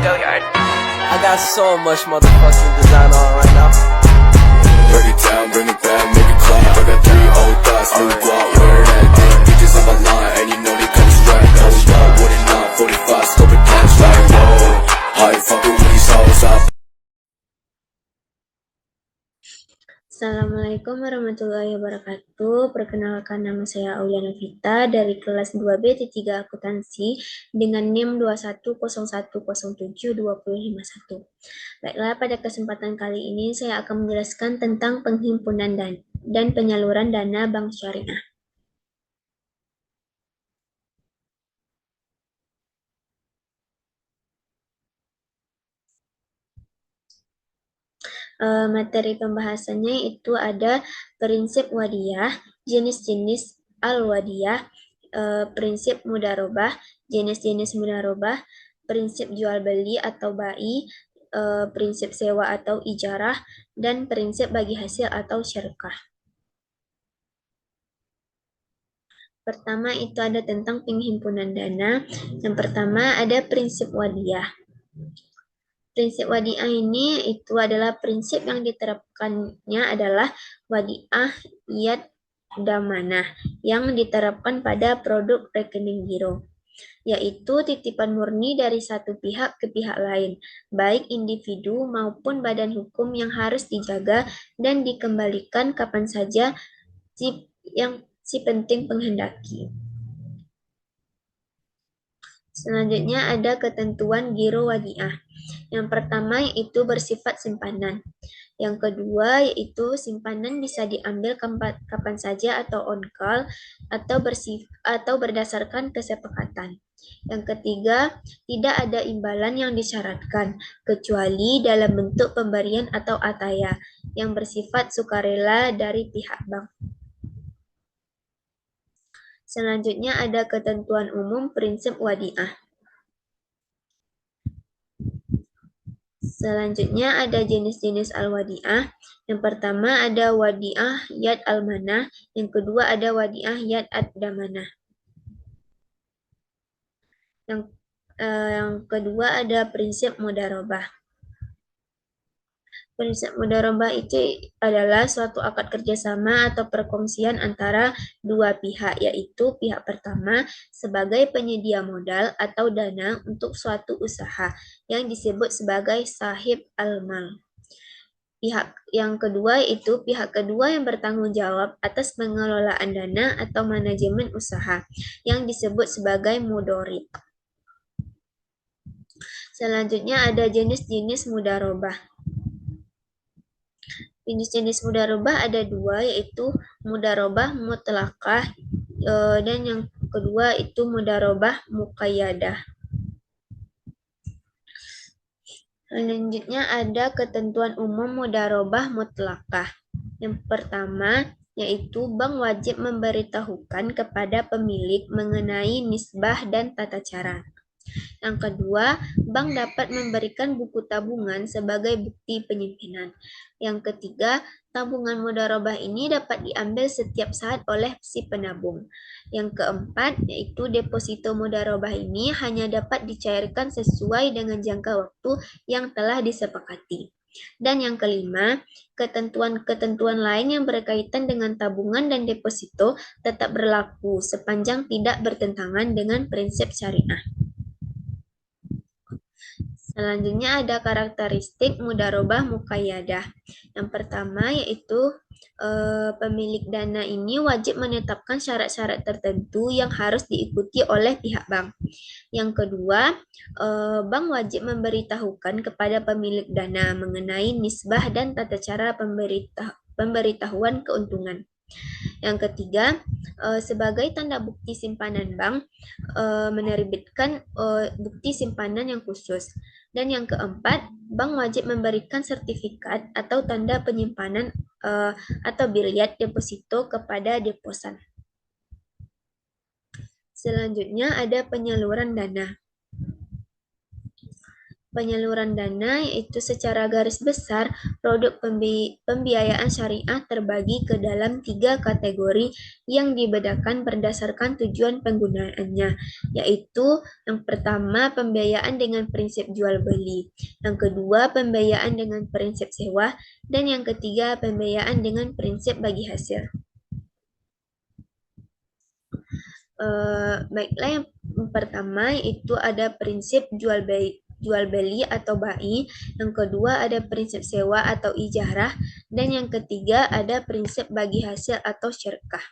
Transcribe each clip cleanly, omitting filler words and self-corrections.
I got so much motherfucking design on right now. Break it down, bring it back, make it clap. I got 3 old thoughts, new guap, where that thing. Bitches on my line, and you know they come strapped. Hold up, what it not, 45, scope it cash like, whoa. How you fucking with these hoes up? Assalamualaikum warahmatullahi wabarakatuh. Perkenalkan, nama saya Auliana Vita dari kelas 2B T3 Akuntansi dengan NIM 2101072051. Baiklah, pada kesempatan kali ini saya akan menjelaskan tentang penghimpunan dan penyaluran dana bank syariah. Materi pembahasannya itu ada prinsip wadiyah, jenis-jenis al-wadiyah, prinsip mudharabah, jenis-jenis mudharabah, prinsip jual beli atau bai, prinsip sewa atau ijarah, dan prinsip bagi hasil atau syirkah. Pertama itu ada tentang penghimpunan dana. Yang pertama ada prinsip wadiyah. Prinsip wadiah ini itu adalah prinsip yang diterapkannya adalah wadiah yad damanah yang diterapkan pada produk rekening giro, yaitu titipan murni dari satu pihak ke pihak lain, baik individu maupun badan hukum yang harus dijaga dan dikembalikan kapan saja si penting penghendaki. Selanjutnya ada ketentuan giro wadiah. Yang pertama yaitu bersifat simpanan. Yang kedua yaitu simpanan bisa diambil kapan saja atau on call atau berdasarkan kesepakatan. Yang ketiga, tidak ada imbalan yang disyaratkan kecuali dalam bentuk pemberian atau ataya yang bersifat sukarela dari pihak bank. Selanjutnya ada ketentuan umum prinsip wadiah. Selanjutnya ada jenis-jenis al-wadiah. Yang pertama ada wadiah yad al-manah, yang kedua ada wadiah yad ad-damanah. Yang kedua ada prinsip mudharabah. Prinsip mudharabah itu adalah suatu akad kerjasama atau perkongsian antara dua pihak, yaitu pihak pertama sebagai penyedia modal atau dana untuk suatu usaha yang disebut sebagai sahib al-mal. Pihak yang kedua itu pihak kedua yang bertanggung jawab atas pengelolaan dana atau manajemen usaha yang disebut sebagai mudhorib. Selanjutnya ada jenis-jenis mudharabah. Jenis-jenis mudharabah ada dua, yaitu mudharabah mutlaqah dan yang kedua itu mudharabah muqayyadah. Selanjutnya ada ketentuan umum mudharabah mutlaqah. Yang pertama yaitu bank wajib memberitahukan kepada pemilik mengenai nisbah dan tata cara. Yang kedua, bank dapat memberikan buku tabungan sebagai bukti penyimpanan. Yang ketiga, tabungan mudharabah ini dapat diambil setiap saat oleh si penabung. Yang keempat, yaitu deposito mudharabah ini hanya dapat dicairkan sesuai dengan jangka waktu yang telah disepakati. Dan yang kelima, ketentuan-ketentuan lain yang berkaitan dengan tabungan dan deposito tetap berlaku sepanjang tidak bertentangan dengan prinsip syariah. Selanjutnya ada karakteristik mudharabah muqayyadah. Yang pertama yaitu pemilik dana ini wajib menetapkan syarat-syarat tertentu yang harus diikuti oleh pihak bank. Yang kedua, bank wajib memberitahukan kepada pemilik dana mengenai nisbah dan tata cara pemberitahuan keuntungan. Yang ketiga, sebagai tanda bukti simpanan bank menerbitkan bukti simpanan yang khusus. Dan yang keempat, bank wajib memberikan sertifikat atau tanda penyimpanan atau bilyat deposito kepada deposan. Selanjutnya ada penyaluran dana. Penyaluran dana yaitu secara garis besar produk pembiayaan syariah terbagi ke dalam 3 kategori yang dibedakan berdasarkan tujuan penggunaannya, yaitu yang pertama pembiayaan dengan prinsip jual beli, yang kedua pembiayaan dengan prinsip sewa, dan yang ketiga pembiayaan dengan prinsip bagi hasil. Baiklah, yang pertama itu ada prinsip jual beli atau bai, yang kedua ada prinsip sewa atau ijarah, dan yang ketiga ada prinsip bagi hasil atau syirkah.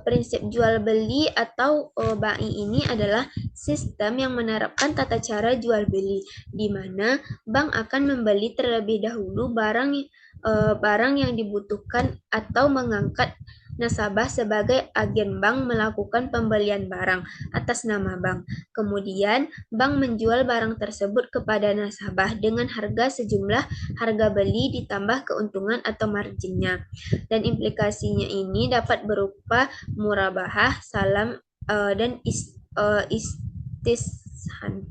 Prinsip jual beli atau bai ini adalah sistem yang menerapkan tata cara jual beli, di mana bank akan membeli terlebih dahulu barang yang dibutuhkan atau mengangkat nasabah sebagai agen bank melakukan pembelian barang atas nama bank. Kemudian, bank menjual barang tersebut kepada nasabah dengan harga sejumlah harga beli ditambah keuntungan atau marginnya. Dan implikasinya ini dapat berupa murabahah, salam, dan istishan.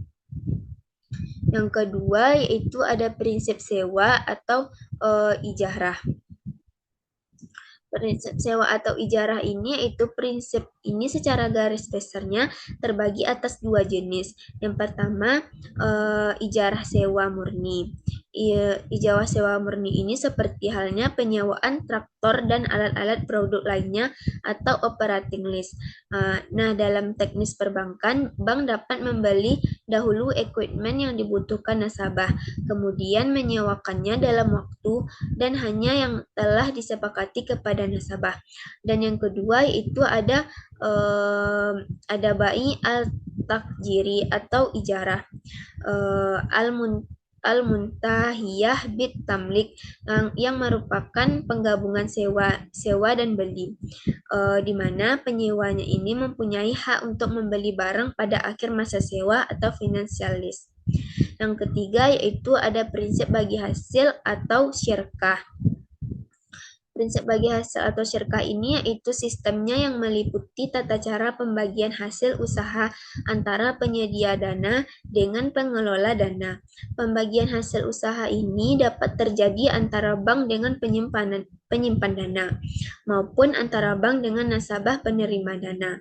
Yang kedua yaitu ada prinsip sewa atau ijarah. Prinsip sewa atau ijarah ini yaitu prinsip ini secara garis besarnya terbagi atas 2 jenis. Yang pertama, ijarah sewa murni. Ijarah sewa murni ini seperti halnya penyewaan traktor dan alat-alat produk lainnya atau operating lease. Nah, dalam teknis perbankan, bank dapat membeli dahulu equipment yang dibutuhkan nasabah, kemudian menyewakannya dalam waktu dan hanya yang telah disepakati kepada nasabah. Dan yang kedua itu ada bai al-takjiri atau ijarah, al-muntahiyah bit tamlik, yang merupakan penggabungan sewa dan beli, di mana penyewanya ini mempunyai hak untuk membeli barang pada akhir masa sewa atau financial lease. Yang ketiga yaitu ada prinsip bagi hasil atau syirkah. Prinsip bagi hasil atau syirkah ini yaitu sistemnya yang meliputi tata cara pembagian hasil usaha antara penyedia dana dengan pengelola dana. Pembagian hasil usaha ini dapat terjadi antara bank dengan penyimpan dana maupun antara bank dengan nasabah penerima dana.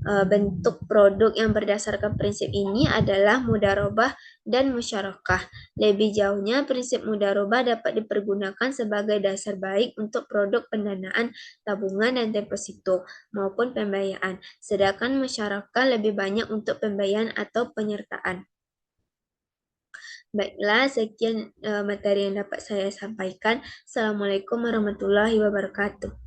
Bentuk produk yang berdasarkan prinsip ini adalah mudharabah dan musyarakah. Lebih jauhnya, prinsip mudharabah dapat dipergunakan sebagai dasar baik untuk produk pendanaan, tabungan, dan deposito maupun pembiayaan, sedangkan musyarakah lebih banyak untuk pembiayaan atau penyertaan. Baiklah, sekian materi yang dapat saya sampaikan. Assalamualaikum warahmatullahi wabarakatuh.